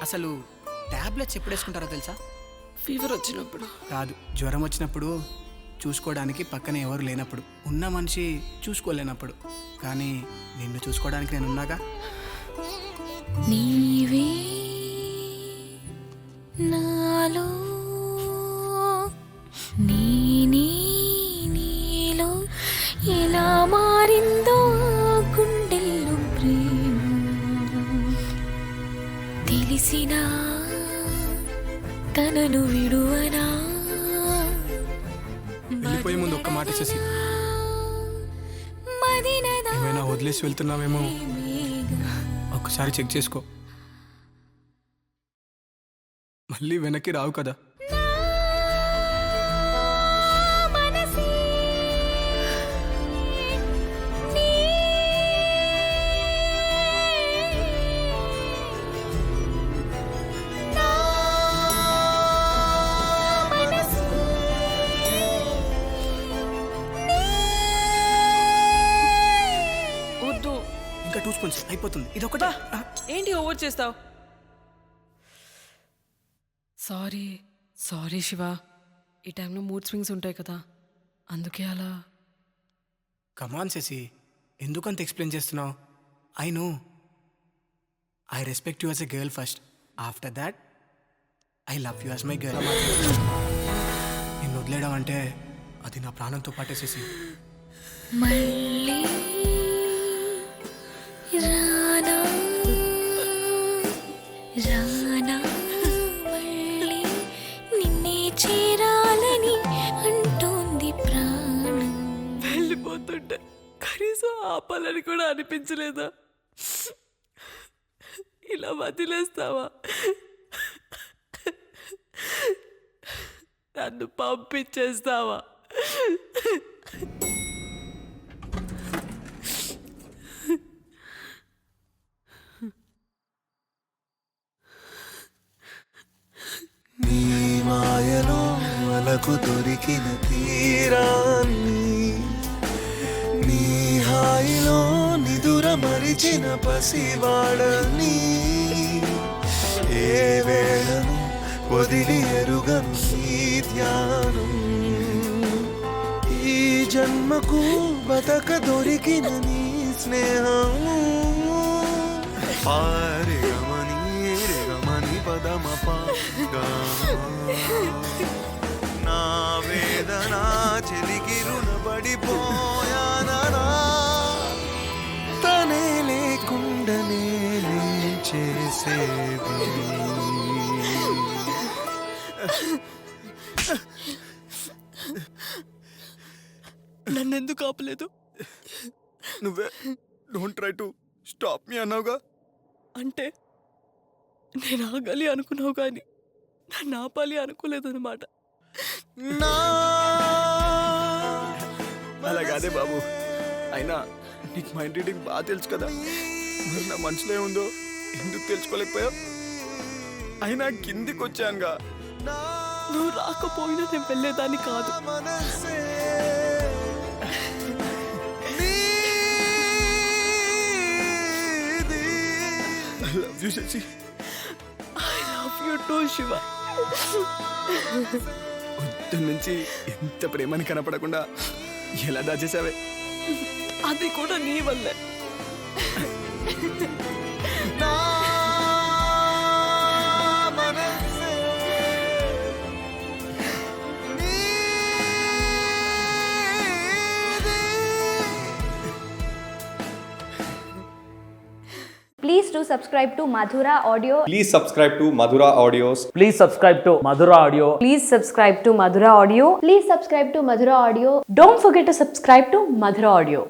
అసలు టాబ్లెట్స్ ఎప్పుడు వేసుకుంటారో తెలుసా? ఫీవర్ వచ్చినప్పుడు. కాదు, జ్వరం వచ్చినప్పుడు, చూసుకోవడానికి పక్కన ఎవరు లేనప్పుడు, ఉన్న మనిషి చూసుకోలేనప్పుడు. కానీ నిన్ను చూసుకోవడానికి నేను ఉన్నాగా. నీవే నాలో నేనే నీలో ఎలా మారిందో గుండెల్లో ప్రేమ తెలిసినా తనను విడువనా. వెళ్ళిపోయే ముందు ఒక్క మాట చేసి, ఏమైనా వదిలేసి వెళ్తున్నావేమో ఒక్కసారి చెక్ చేసుకో. మళ్ళీ వెనక్కి రావు కదా. వద్దు. ఇంకా 2 స్పూన్స్ అయిపోతుంది. ఇది ఒకటా? ఏంటి ఓవర్ చేస్తావు? సారీ శివ, ఈ టైంలో మూడ్ స్వింగ్స్ ఉంటాయి కదా, అందుకే అలా. కమాన్ శశి, ఎందుకంత ఎక్స్ప్లెయిన్ చేస్తున్నావు? I know, I respect you as a girl first. After that I love you as my girl. నిన్ను వదిలేయడం అంటే అది నా ప్రాణంతో పాటే శశి. మళ్ళీ రానా రానా మళ్ళీ నిన్నే చేరాలని అంటోంది ప్రాణం. వెళ్ళిపోతుంటే కనీసం ఆపాలని కూడా అనిపించలేదా? ఇలా వదిలేస్తావా? నన్ను పంపించేస్తావా? నీ మాయలో అలకు దొరికిన తీరాన్ని, నీ హాయిలో నిదుర మరిచిన పసివాడని, ఏ వేళను వదిలి ఎరుగను నీ ధ్యానం. ఈ జన్మకు బతక దొరికిన నీ స్నేహము, పారిగమని రేగమని పదమప నా వేదన చెలికి రుణపడిపోయానా, తనే లేకుండా నేనే చేసేది. నన్నెందుకు ఆపలేదు? నువ్వే don't try to stop me అన్నావుగా. అంటే నేను ఆగాలి అనుకున్నావు కానీ నన్ను ఆపాలి అనుకోలేదన్నమాట. అలా కాదే బాబు, అయినా నీకు మైండ్ రీడింగ్ బాగా తెలుసు కదా. మరి నా మనసులో ఏముందో ఎందుకు తెలుసుకోలేకపోయావు? అయినా కిందికి వచ్చానుగా. నువ్వు రాకపోయినా నేను వెళ్ళేదాన్ని కాదు. I love you, Shashi. I love you too, Shiva. పొద్దున్న నుంచి ఎంత ప్రేమని కనపడకుండా ఎలా దాచేసావే? అది కూడా నీ వల్లే. Please do subscribe to Madhura Audio. Please subscribe to Madhura Audios. Please subscribe to Madhura Audio. Please subscribe to Madhura Audio. Please subscribe to Madhura Audio. Don't forget to subscribe to Madhura Audio.